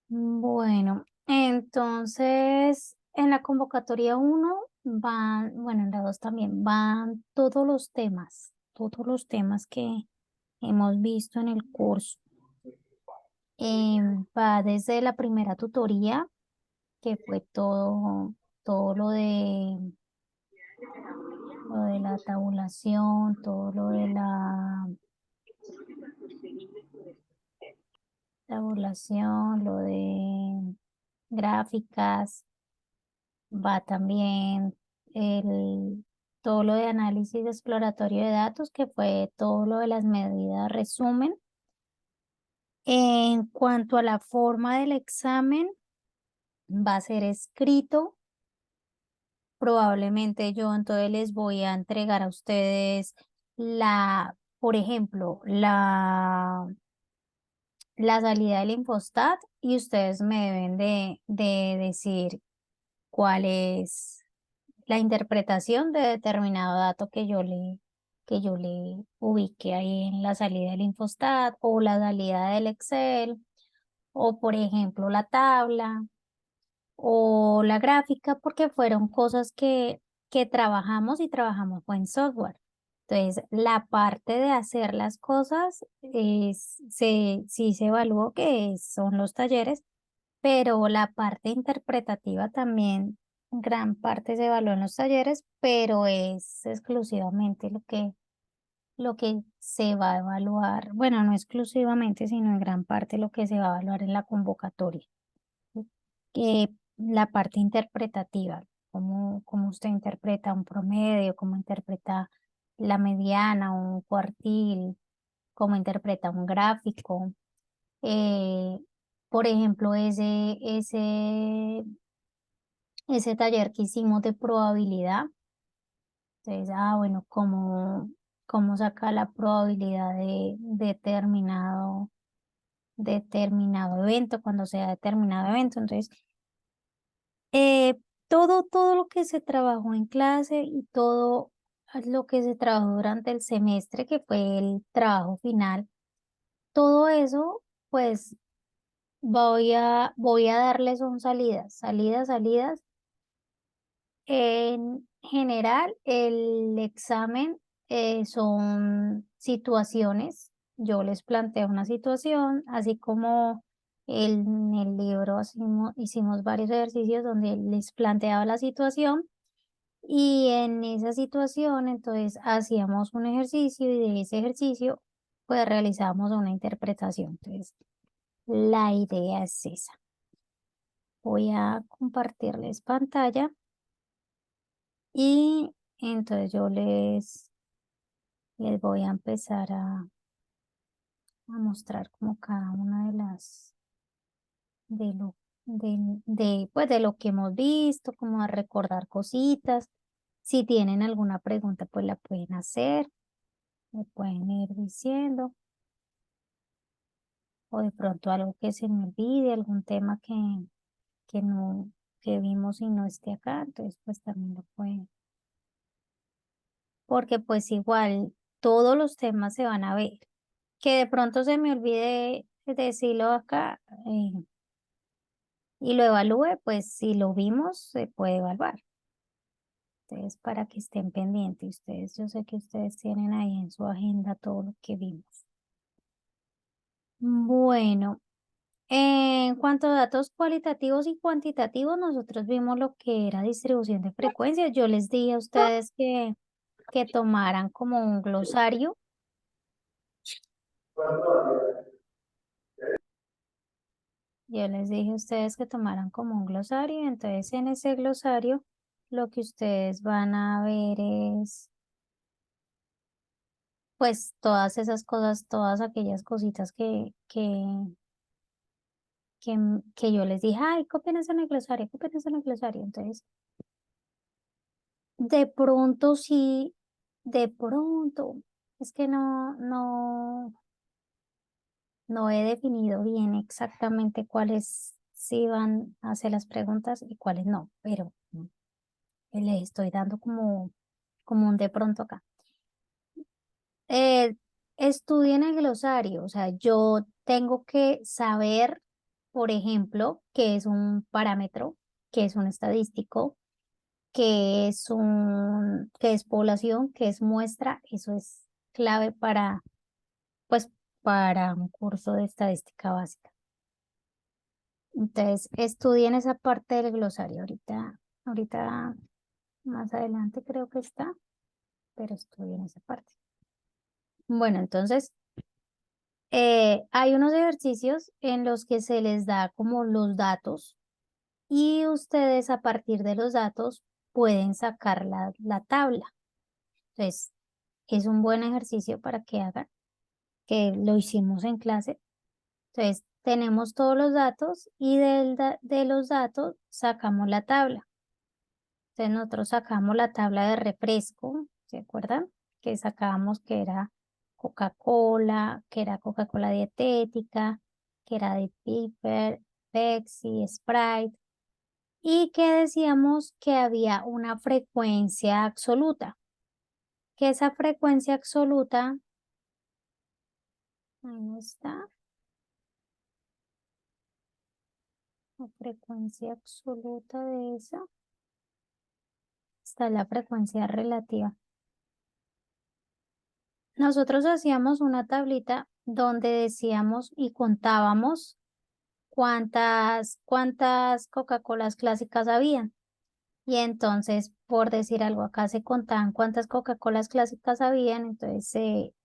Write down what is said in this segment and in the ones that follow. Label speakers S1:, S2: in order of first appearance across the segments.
S1: Bueno, entonces en la convocatoria uno van, bueno, en la 2 también van todos los temas que hemos visto en el curso. Va desde la primera tutoría, que fue todo lo de la tabulación, todo lo de la tabulación, lo de gráficas. Va también el, todo lo de análisis exploratorio de datos, que fue todo lo de las medidas resumen. En cuanto a la forma del examen, va a ser escrito. Probablemente yo entonces les voy a entregar a ustedes por ejemplo, la salida del Infostat y ustedes me deben de decir cuál es la interpretación de determinado dato que yo le ubique ahí en la salida del Infostat o la salida del Excel o por ejemplo la tabla o la gráfica porque fueron cosas que trabajamos y trabajamos buen software. Entonces, la parte de hacer las cosas sí se evaluó que son los talleres, pero la parte interpretativa también, gran parte se evalúa en los talleres, pero es exclusivamente lo que se va a evaluar, bueno, no exclusivamente, sino en gran parte lo que se va a evaluar en la convocatoria. La parte interpretativa, cómo usted interpreta un promedio, cómo interpreta la mediana, un cuartil, cómo interpreta un gráfico. Eh, por ejemplo, ese taller que hicimos de probabilidad. Entonces, bueno, cómo sacar la probabilidad de determinado evento, cuando sea determinado evento. Entonces, todo lo que se trabajó en clase y todo lo que se trabajó durante el semestre, que fue el trabajo final, todo eso, pues voy a darles son salidas. En general, el examen son situaciones. Yo les planteo una situación, así como en el libro hicimos varios ejercicios donde les planteaba la situación y en esa situación entonces hacíamos un ejercicio y de ese ejercicio pues realizábamos una interpretación. Entonces, la idea es esa. Voy a compartirles pantalla. Y entonces les voy a empezar a mostrar como cada una de lo, pues de lo que hemos visto, como a recordar cositas. Si tienen alguna pregunta, pues la pueden hacer, me pueden ir diciendo, o de pronto algo que se me olvide, algún tema que no, que vimos y no esté acá, entonces pues también lo pueden. Porque pues igual todos los temas se van a ver. Que de pronto se me olvide decirlo acá y lo evalúe, pues si lo vimos, se puede evaluar. Entonces, para que estén pendientes, ustedes, yo sé que ustedes tienen ahí en su agenda todo lo que vimos. Bueno, en cuanto a datos cualitativos y cuantitativos, nosotros vimos lo que era distribución de frecuencias. Yo les dije a ustedes que tomaran como un glosario. Yo les dije a ustedes que tomaran como un glosario, entonces en ese glosario lo que ustedes van a ver es pues todas esas cosas, todas aquellas cositas que yo les dije, ay, copien eso en el glosario, copien eso en el glosario. Entonces, de pronto sí, de pronto, es que no he definido bien exactamente cuáles sí van a hacer las preguntas y cuáles no, pero les estoy dando como un de pronto acá. Estudien el glosario, o sea, yo tengo que saber por ejemplo, qué es un parámetro, qué es un estadístico, qué es población, qué es muestra. Eso es clave para, pues, para un curso de estadística básica. Entonces, estudien esa parte del glosario. Ahorita más adelante creo que está, pero estudien esa parte. Bueno, entonces, hay unos ejercicios en los que se les da como los datos y ustedes a partir de los datos pueden sacar la tabla. Entonces, es un buen ejercicio para que hagan, que lo hicimos en clase. Entonces, tenemos todos los datos y de los datos sacamos la tabla. Entonces, nosotros sacamos la tabla de refresco, ¿se acuerdan? Que sacábamos que era Coca-Cola, que era Coca-Cola dietética, que era de Piper, Pepsi, Sprite, y que decíamos que había una frecuencia absoluta, que esa frecuencia absoluta, ahí no está, la frecuencia absoluta de esa, está la frecuencia relativa. Nosotros hacíamos una tablita donde decíamos y contábamos cuántas Coca-Colas clásicas habían. Y entonces, por decir algo, acá se contaban cuántas Coca-Colas clásicas habían, entonces se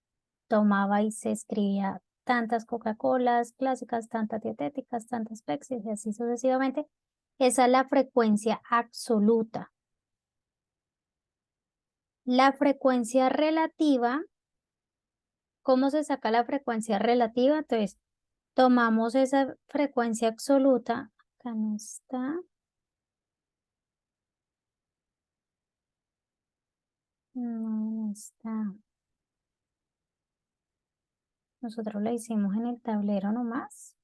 S1: tomaba y se escribía tantas Coca-Colas clásicas, tantas dietéticas, tantas Pepsi, y así sucesivamente. Esa es la frecuencia absoluta. La frecuencia relativa, ¿cómo se saca la frecuencia relativa? Entonces, tomamos esa frecuencia absoluta, acá no está, no está. Nosotros la hicimos en el tablero nomás.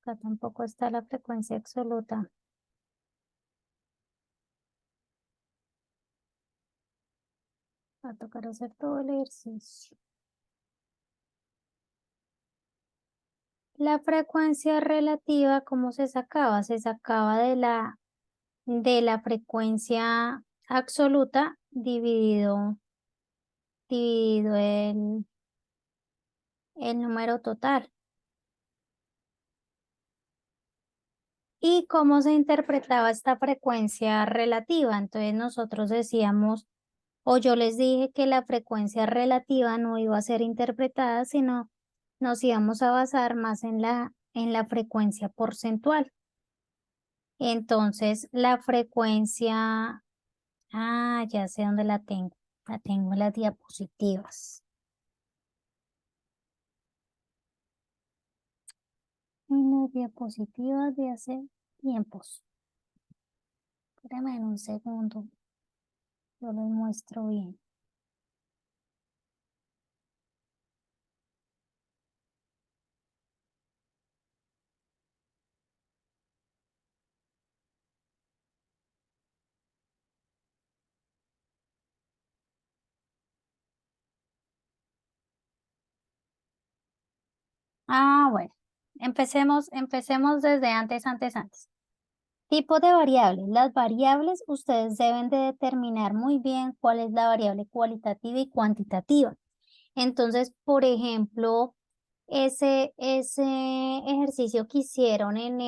S1: Acá tampoco está la frecuencia absoluta. Va a tocar hacer todo el ejercicio. La frecuencia relativa, ¿cómo se sacaba? Se sacaba de la frecuencia absoluta dividido el número total. ¿Y cómo se interpretaba esta frecuencia relativa? Entonces nosotros decíamos, o yo les dije que la frecuencia relativa no iba a ser interpretada, sino nos íbamos a basar más en la frecuencia porcentual. Entonces, la frecuencia, ya sé dónde la tengo. La tengo en las diapositivas. En las diapositivas de hace tiempos. Espérame en un segundo. Yo les muestro bien. Bueno. Empecemos desde antes. Tipos de variables. Las variables ustedes deben de determinar muy bien cuál es la variable cualitativa y cuantitativa. Entonces, por ejemplo, ese ejercicio que hicieron en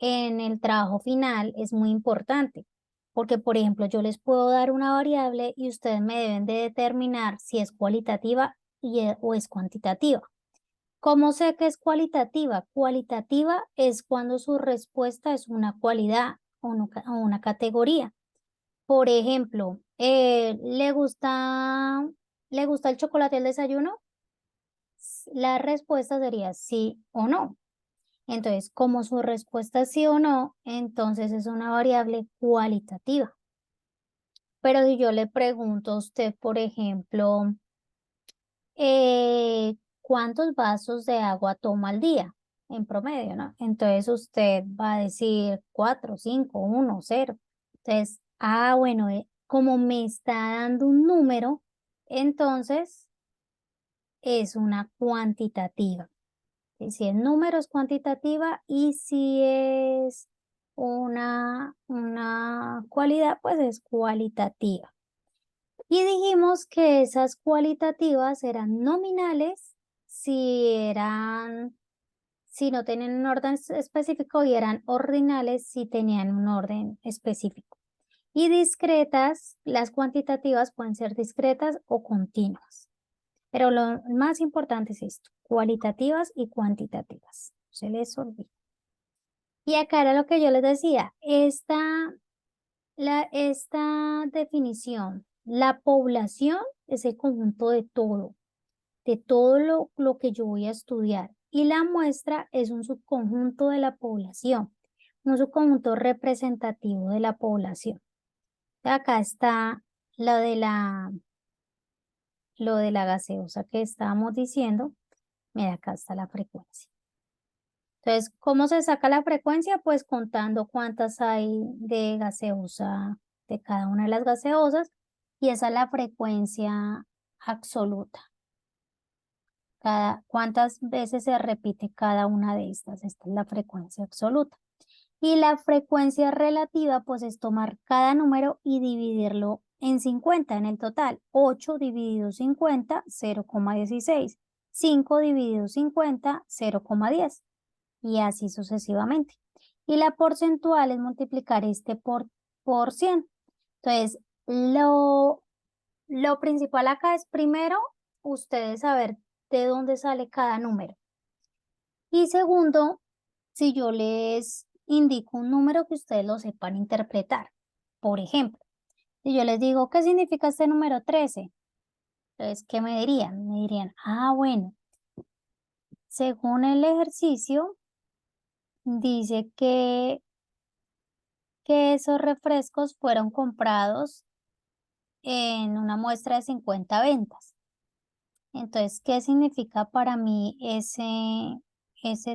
S1: el trabajo final es muy importante, porque, por ejemplo, yo les puedo dar una variable y ustedes me deben de determinar si es cualitativa o es cuantitativa. ¿Cómo sé que es cualitativa? Cualitativa es cuando su respuesta es una cualidad o una categoría. Por ejemplo, ¿le gusta el chocolate al desayuno? La respuesta sería sí o no. Entonces, como su respuesta es sí o no, entonces es una variable cualitativa. Pero si yo le pregunto a usted, por ejemplo, ¿cuántos vasos de agua toma al día en promedio, no? Entonces usted va a decir 4, 5, 1, 0. Entonces, bueno, como me está dando un número, entonces es una cuantitativa. Si es número es cuantitativa y si es una cualidad, pues es cualitativa. Y dijimos que esas cualitativas eran nominales si no tenían un orden específico y eran ordinales si tenían un orden específico. Y discretas, las cuantitativas pueden ser discretas o continuas. Pero lo más importante es esto, cualitativas y cuantitativas. Se les olvida. Y acá era lo que yo les decía, esta definición, la población es el conjunto de todo lo que yo voy a estudiar. Y la muestra es un subconjunto de la población, un subconjunto representativo de la población. Acá está lo de la gaseosa que estábamos diciendo. Mira, acá está la frecuencia. Entonces, ¿cómo se saca la frecuencia? Pues contando cuántas hay de gaseosa, de cada una de las gaseosas, y esa es la frecuencia absoluta. Cuántas veces se repite cada una de estas. Esta es la frecuencia absoluta. Y la frecuencia relativa, pues es tomar cada número y dividirlo en 50 en el total. 8 dividido 50, 0,16. 5 dividido 50, 0,10. Y así sucesivamente. Y la porcentual es multiplicar este por 100. Entonces, lo principal acá es primero ustedes saber de dónde sale cada número. Y segundo, si yo les indico un número que ustedes lo sepan interpretar. Por ejemplo, si yo les digo, ¿qué significa este número 13? Entonces, ¿qué me dirían? Me dirían, bueno, según el ejercicio, dice que esos refrescos fueron comprados en una muestra de 50 ventas. Entonces, ¿qué significa para mí ese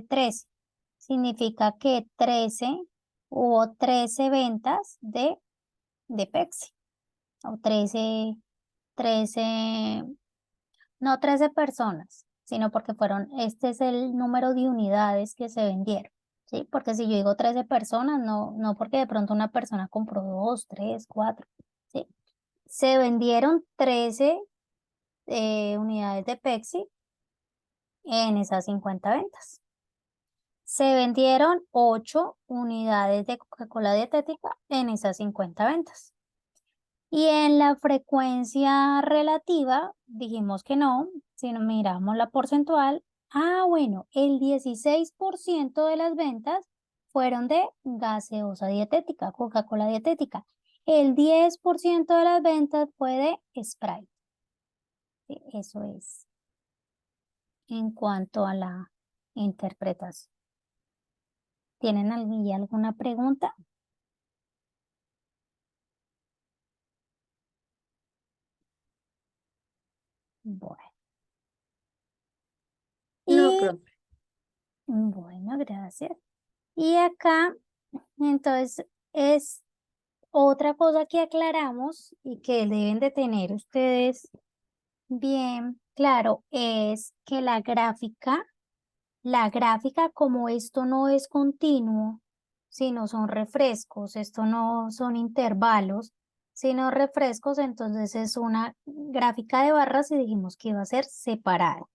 S1: 13? Significa que hubo 13 ventas de Pepsi. O 13, no 13 personas, sino porque este es el número de unidades que se vendieron. ¿Sí? Porque si yo digo 13 personas, no porque de pronto una persona compró 2, 3, 4. ¿Sí? Se vendieron 13 unidades de Pepsi en esas 50 ventas. Se vendieron 8 unidades de Coca-Cola dietética en esas 50 ventas. Y en la frecuencia relativa dijimos que no, si no miramos la porcentual. Bueno, el 16% de las ventas fueron de gaseosa dietética, Coca-Cola dietética. El 10% de las ventas fue de Sprite. Sí, eso es en cuanto a la interpretación. ¿Tienen alguna pregunta? Bueno,
S2: No,
S1: y
S2: profe.
S1: bueno, gracias. Y acá, entonces, es otra cosa que aclaramos y que deben de tener ustedes bien claro, es que la gráfica como esto no es continuo, sino son refrescos, esto no son intervalos, sino refrescos, entonces es una gráfica de barras y dijimos que iba a ser separada.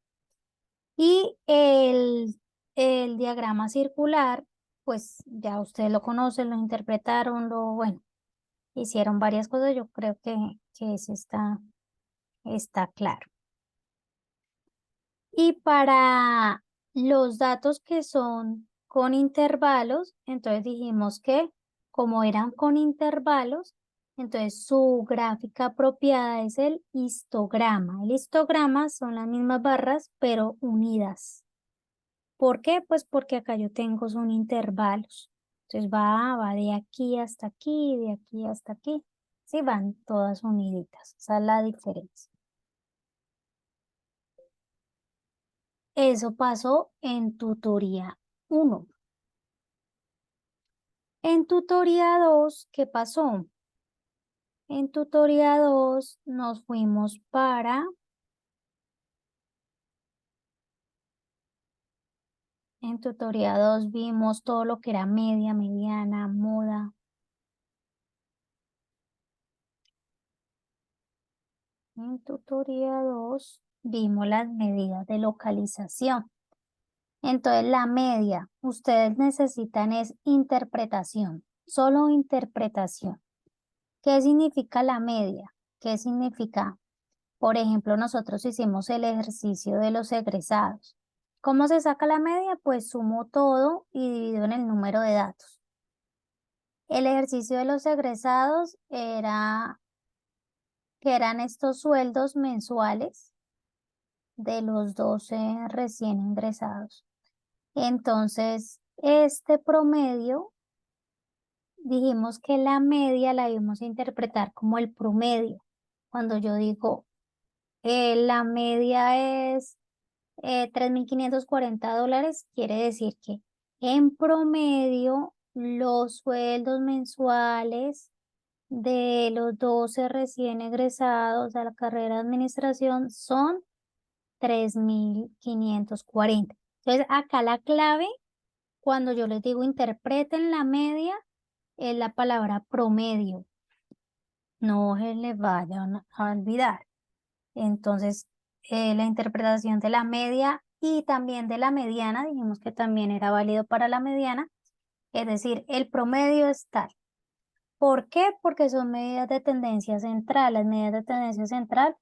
S1: Y el diagrama circular, pues ya ustedes lo conocen, lo interpretaron, bueno, hicieron varias cosas, yo creo que eso está claro. Y para los datos que son con intervalos, entonces dijimos que como eran con intervalos, entonces su gráfica apropiada es el histograma. El histograma son las mismas barras, pero unidas. ¿Por qué? Pues porque acá yo tengo son intervalos. Entonces va de aquí hasta aquí, de aquí hasta aquí. Sí, van todas uniditas. Esa es la diferencia. Eso pasó en tutoría 1. En tutoría 2, ¿qué pasó? En tutoría 2 nos fuimos en tutoría 2 vimos todo lo que era media, mediana, moda. En tutoría 2 vimos las medidas de localización. Entonces, la media, ustedes necesitan es interpretación, solo interpretación. ¿Qué significa la media? ¿Qué significa? Por ejemplo, nosotros hicimos el ejercicio de los egresados. ¿Cómo se saca la media? Pues sumo todo y divido en el número de datos. El ejercicio de los egresados era que eran estos sueldos mensuales de los 12 recién ingresados. Entonces, este promedio, dijimos que la media la íbamos a interpretar como el promedio. Cuando yo digo la media es $3.540, quiere decir que en promedio los sueldos mensuales de los 12 recién egresados a la carrera de administración son 3.540. Entonces, acá la clave, cuando yo les digo interpreten la media, es la palabra promedio. No se les vayan a olvidar. Entonces, la interpretación de la media y también de la mediana, dijimos que también era válido para la mediana, es decir, el promedio es tal. ¿Por qué? Porque son medidas de tendencia central. Las medidas de tendencia central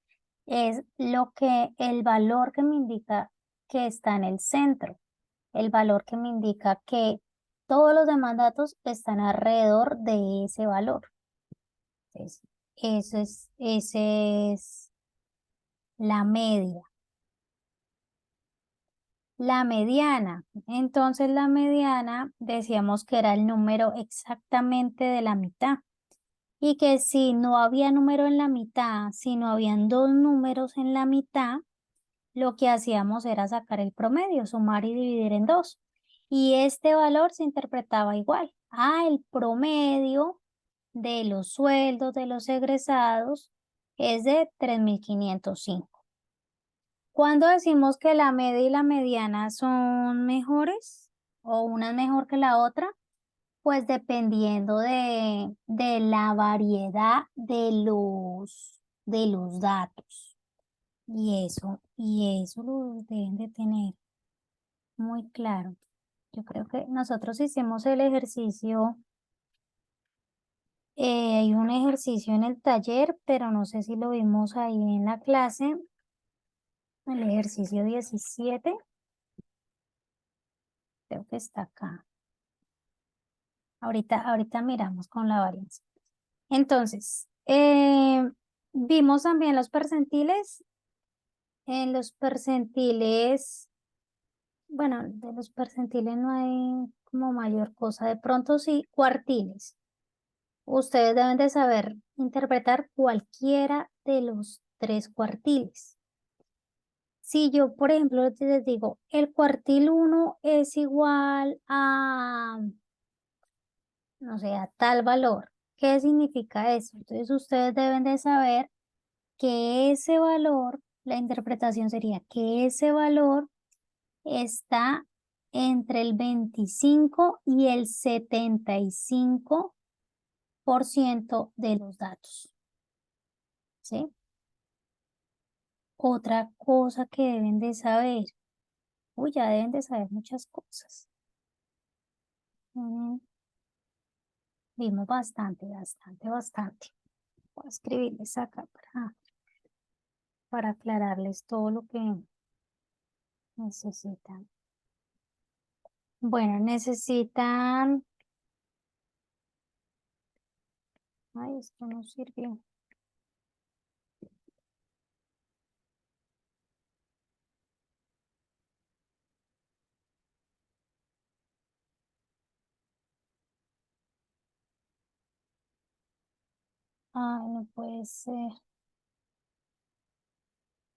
S1: es el valor que me indica que está en el centro, el valor que me indica que todos los demás datos están alrededor de ese valor. Entonces, ese es la media. La mediana. Entonces, la mediana decíamos que era el número exactamente de la mitad. Y que si no había número en la mitad, si no habían dos números en la mitad, lo que hacíamos era sacar el promedio, sumar y dividir en dos. Y este valor se interpretaba igual. El promedio de los sueldos de los egresados es de 3.505. Cuando decimos que la media y la mediana son mejores o una es mejor que la otra, pues dependiendo de la variedad de los datos. Y eso lo deben de tener muy claro. Yo creo que nosotros hicimos el ejercicio, hay un ejercicio en el taller, pero no sé si lo vimos ahí en la clase, el ejercicio 17, creo que está acá. Ahorita miramos con la varianza. Entonces, vimos también los percentiles. En los percentiles, bueno, de los percentiles no hay como mayor cosa. De pronto sí, cuartiles. Ustedes deben de saber interpretar cualquiera de los tres cuartiles. Si yo, por ejemplo, les digo, el cuartil 1 es igual a, no sé, a tal valor. ¿Qué significa eso? Entonces ustedes deben de saber que ese valor, la interpretación sería que ese valor está entre el 25 y el 75% de los datos. ¿Sí? Otra cosa que deben de saber. Uy, ya deben de saber muchas cosas. Mm, Vimos bastante, bastante, bastante. Voy a escribirles acá para aclararles todo lo que necesitan. Bueno, necesitan... Ay, esto no sirvió. Ay, no puede ser.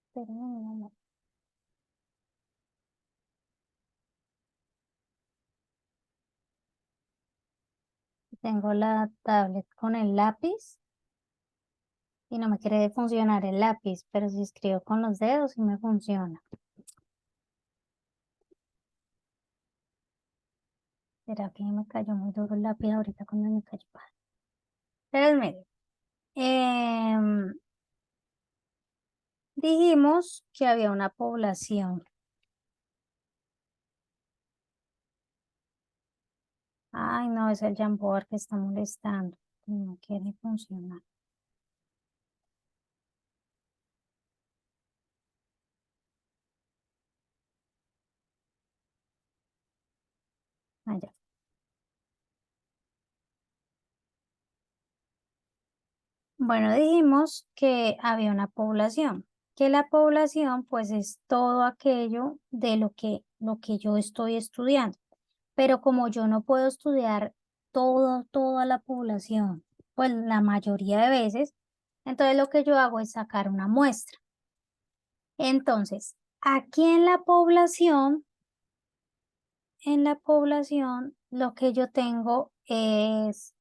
S1: Espérenme un momento. Tengo la tablet con el lápiz Y no me quiere funcionar el lápiz, pero si escribo con los dedos sí me funciona. ¿Será que me cayó muy duro el lápiz ahorita cuando me cayó? Pero mire, em, dijimos que había una población. Ay, no, es el Jamboard que está molestando. No quiere funcionar. Allá. Bueno, dijimos que había una población, que la población pues es todo aquello de lo que yo estoy estudiando. Pero como yo no puedo estudiar toda la población, pues la mayoría de veces, entonces lo que yo hago es sacar una muestra. Entonces, aquí en la población, lo que yo tengo es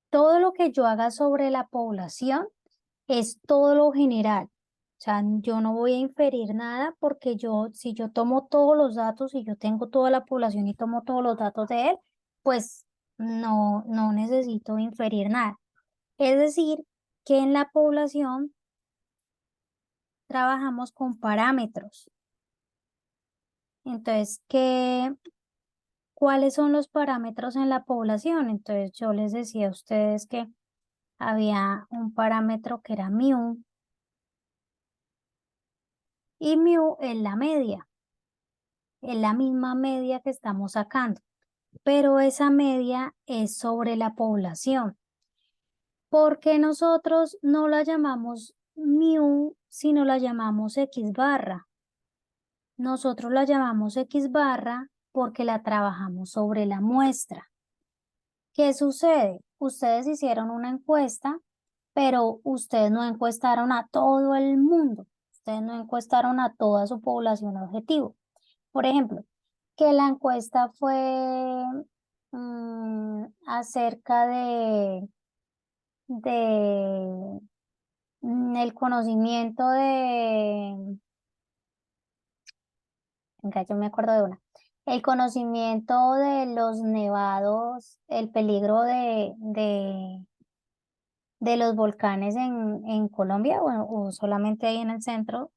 S1: todo lo que yo haga sobre la población es todo lo general. O sea, yo no voy a inferir nada porque si yo tomo todos los datos y yo tengo toda la población y tomo todos los datos de él, pues no necesito inferir nada. Es decir, que en la población trabajamos con parámetros. Entonces, ¿cuáles son los parámetros en la población? Entonces, yo les decía a ustedes que había un parámetro que era mu y mu es la media, es la misma media que estamos sacando, pero esa media es sobre la población. Porque nosotros no la llamamos mu, sino la llamamos X barra. Nosotros la llamamos X barra porque la trabajamos sobre la muestra. ¿Qué sucede? Ustedes hicieron una encuesta, pero ustedes no encuestaron a todo el mundo. Ustedes no encuestaron a toda su población objetivo. Por ejemplo, que la encuesta fue acerca de el conocimiento venga, yo me acuerdo de una, el conocimiento de los nevados, el peligro de los volcanes en Colombia o solamente ahí en el centro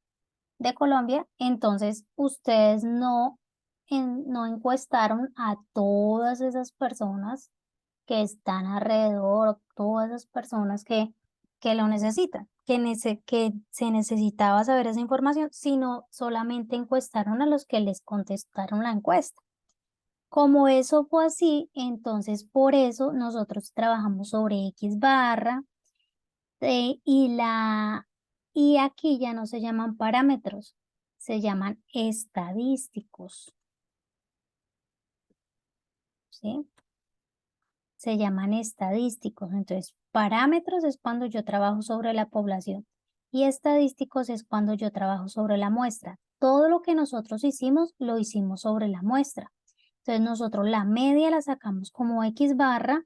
S1: de Colombia, entonces ustedes no encuestaron a todas esas personas que están alrededor, todas esas personas que lo necesitan, que se necesitaba saber esa información, sino solamente encuestaron a los que les contestaron la encuesta. Como eso fue así, entonces por eso nosotros trabajamos sobre X barra y aquí ya no se llaman parámetros, se llaman estadísticos, ¿sí? Se llaman estadísticos. Entonces, parámetros es cuando yo trabajo sobre la población y estadísticos es cuando yo trabajo sobre la muestra. Todo lo que nosotros hicimos, lo hicimos sobre la muestra. Entonces, nosotros la media la sacamos como X barra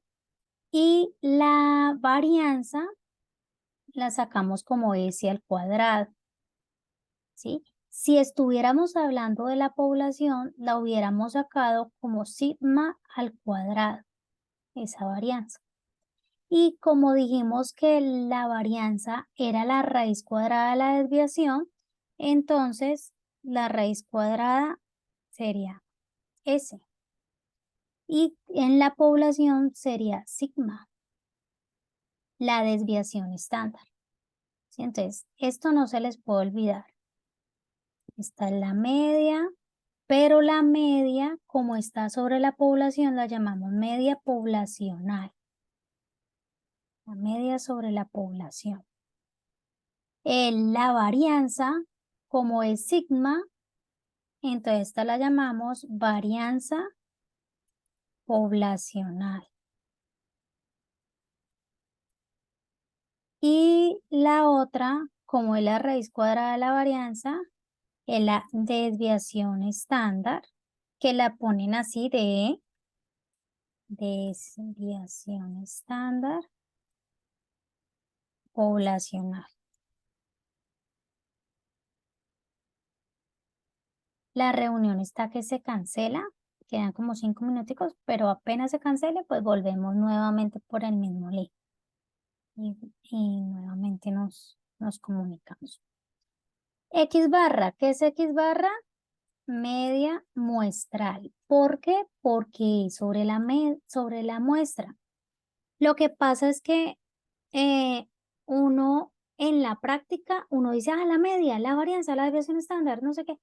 S1: y la varianza la sacamos como S al cuadrado, ¿sí? Si estuviéramos hablando de la población, la hubiéramos sacado como sigma al cuadrado, esa varianza. Y como dijimos que la varianza era la raíz cuadrada de la desviación, entonces la raíz cuadrada sería S. Y en la población sería sigma, la desviación estándar. ¿Sí? Entonces, esto no se les puede olvidar. Está en la media, pero la media, como está sobre la población, la llamamos media poblacional. La media sobre la población. La varianza, como es sigma, entonces esta la llamamos varianza poblacional. Y la otra, como es la raíz cuadrada de la varianza, es la desviación estándar, que la ponen así de Desviación estándar poblacional. La reunión está que se cancela, quedan como 5 minuticos, pero apenas se cancele, pues volvemos nuevamente por el mismo link y nuevamente nos comunicamos. X barra, ¿qué es X barra? Media muestral. ¿Por qué? Porque sobre la muestra. Lo que pasa es que uno en la práctica, uno dice, la media, la varianza, la desviación estándar, no sé qué.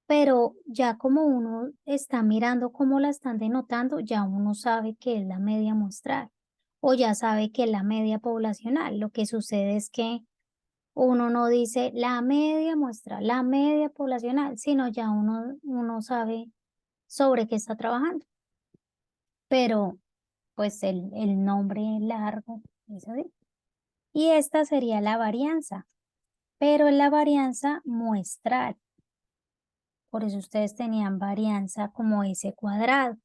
S1: Pero ya como uno está mirando cómo la están denotando, ya uno sabe que es la media muestral o ya sabe que es la media poblacional. Lo que sucede es que uno no dice la media muestral, la media poblacional, sino ya uno sabe sobre qué está trabajando. Pero pues el nombre largo es así. Y esta sería la varianza, pero es la varianza muestral. Por eso ustedes tenían varianza como S cuadrado.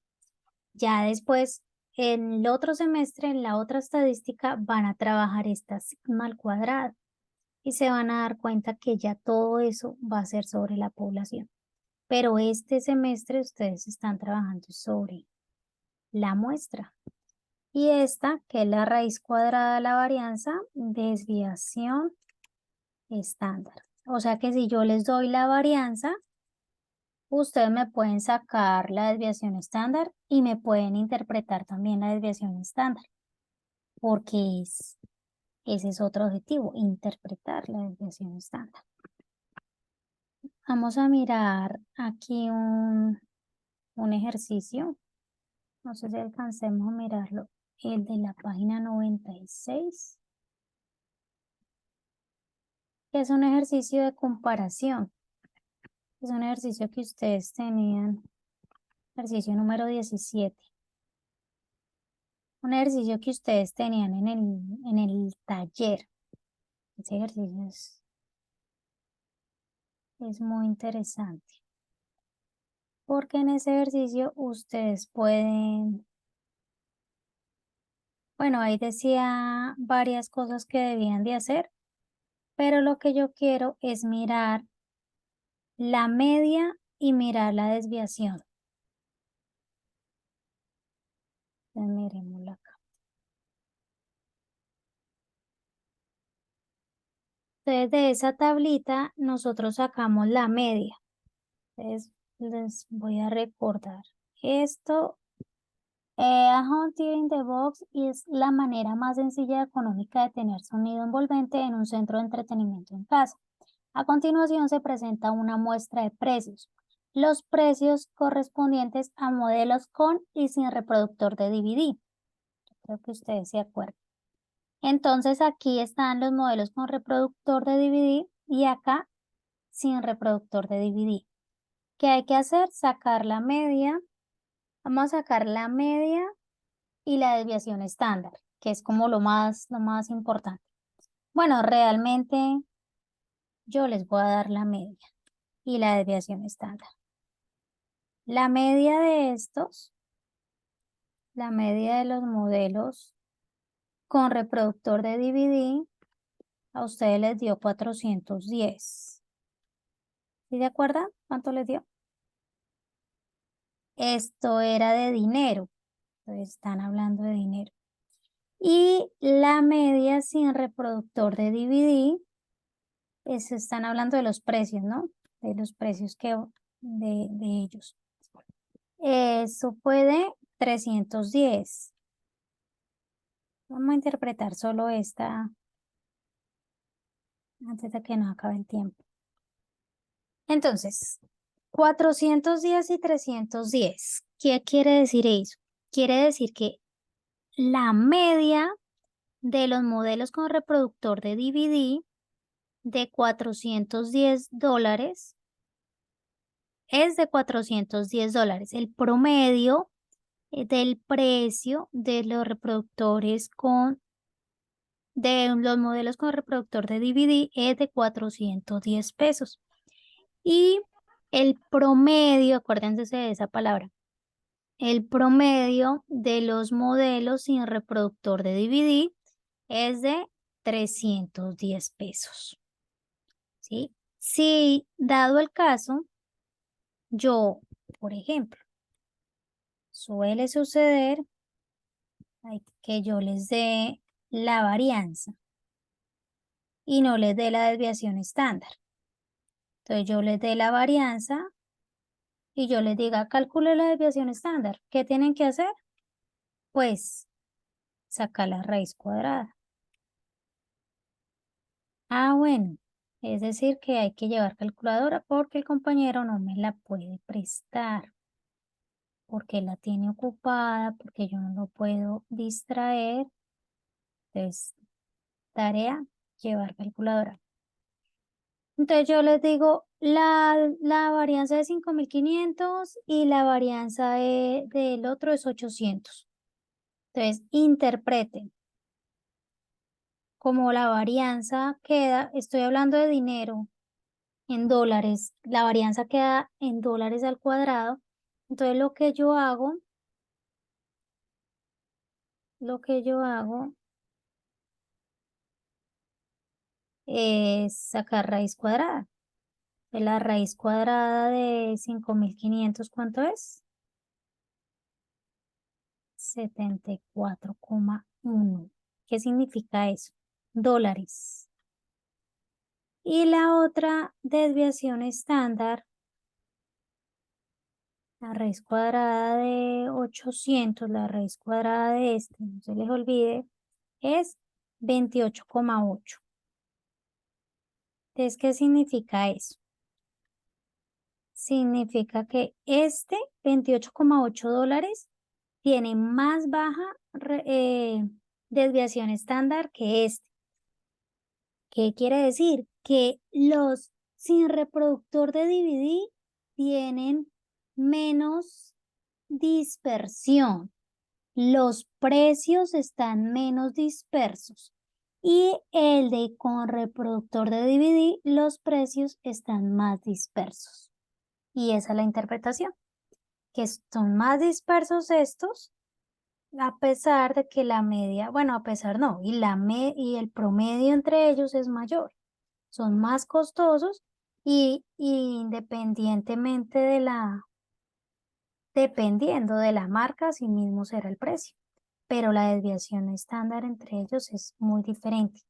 S1: Ya después, en el otro semestre, en la otra estadística, van a trabajar esta sigma al cuadrado y se van a dar cuenta que ya todo eso va a ser sobre la población. Pero este semestre ustedes están trabajando sobre la muestra. Y esta, que es la raíz cuadrada de la varianza, desviación estándar. O sea que si yo les doy la varianza, ustedes me pueden sacar la desviación estándar y me pueden interpretar también la desviación estándar, porque ese es otro objetivo, interpretar la desviación estándar. Vamos a mirar aquí un ejercicio. No sé si alcancemos a mirarlo. El de la página 96, que es un ejercicio de comparación. Es un ejercicio que ustedes tenían, ejercicio número 17. Un ejercicio que ustedes tenían en el taller. Ese ejercicio es muy interesante. Porque en ese ejercicio ustedes pueden, bueno, ahí decía varias cosas que debían de hacer, pero lo que yo quiero es mirar la media y mirar la desviación. Entonces, miremosla acá. Entonces, de esa tablita nosotros sacamos la media. Entonces, les voy a recordar. Esto, a Home Theater in the Box es la manera más sencilla y económica de tener sonido envolvente en un centro de entretenimiento en casa. A continuación se presenta una muestra de precios. Los precios correspondientes a modelos con y sin reproductor de DVD. Creo que ustedes se acuerdan. Entonces aquí están los modelos con reproductor de DVD y acá sin reproductor de DVD. ¿Qué hay que hacer? Sacar la media. Vamos a sacar la media y la desviación estándar, que es como lo más importante. Bueno, realmente yo les voy a dar la media y la desviación estándar. La media de estos, la media de los modelos con reproductor de DVD, a ustedes les dio 410. ¿Sí se acuerdan cuánto les dio? Esto era de dinero. Entonces están hablando de dinero. Y la media sin reproductor de DVD, están hablando de los precios, ¿no? De los precios de ellos. Eso fue de 310. Vamos a interpretar solo esta antes de que nos acabe el tiempo. Entonces, 410 y 310. ¿Qué quiere decir eso? Quiere decir que la media de los modelos con reproductor de DVD de $410 es de $410. El promedio del precio de los reproductores de los modelos con reproductor de DVD es de 410 pesos. Y el promedio, acuérdense de esa palabra, el promedio de los modelos sin reproductor de DVD es de 310 pesos. ¿Sí? Si dado el caso, yo, por ejemplo, suele suceder que yo les dé la varianza y no les dé la desviación estándar. Entonces yo les dé la varianza y yo les diga, calcule la desviación estándar. ¿Qué tienen que hacer? Pues sacar la raíz cuadrada. Ah, bueno, es decir que hay que llevar calculadora porque el compañero no me la puede prestar, porque la tiene ocupada, porque yo no lo puedo distraer. Entonces, tarea, llevar calculadora. Entonces yo les digo la varianza de 5.500 y la varianza del otro es 800. Entonces, interpreten como la varianza queda, estoy hablando de dinero en dólares, la varianza queda en dólares al cuadrado. Entonces lo que yo hago es sacar raíz cuadrada. De la raíz cuadrada de 5.500, ¿cuánto es? 74,1. ¿Qué significa eso? Dólares. Y la otra desviación estándar, la raíz cuadrada de 800, la raíz cuadrada de este, no se les olvide, es 28,8. Entonces, ¿qué significa eso? Significa que este 28,8 dólares tiene más baja desviación estándar que este. ¿Qué quiere decir? Que los sin reproductor de DVD tienen menos dispersión. Los precios están menos dispersos. Y el de con reproductor de DVD, los precios están más dispersos. Y esa es la interpretación, que son más dispersos estos, a pesar de que la media, bueno, a pesar no, y el promedio entre ellos es mayor. Son más costosos y independientemente dependiendo de la marca, así mismo será el precio. Pero la desviación estándar entre ellos es muy diferente.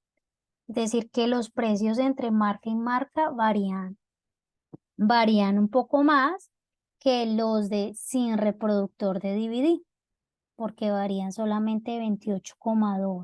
S1: Es decir, que los precios entre marca y marca varían un poco más que los de sin reproductor de DVD, porque varían solamente 28,2.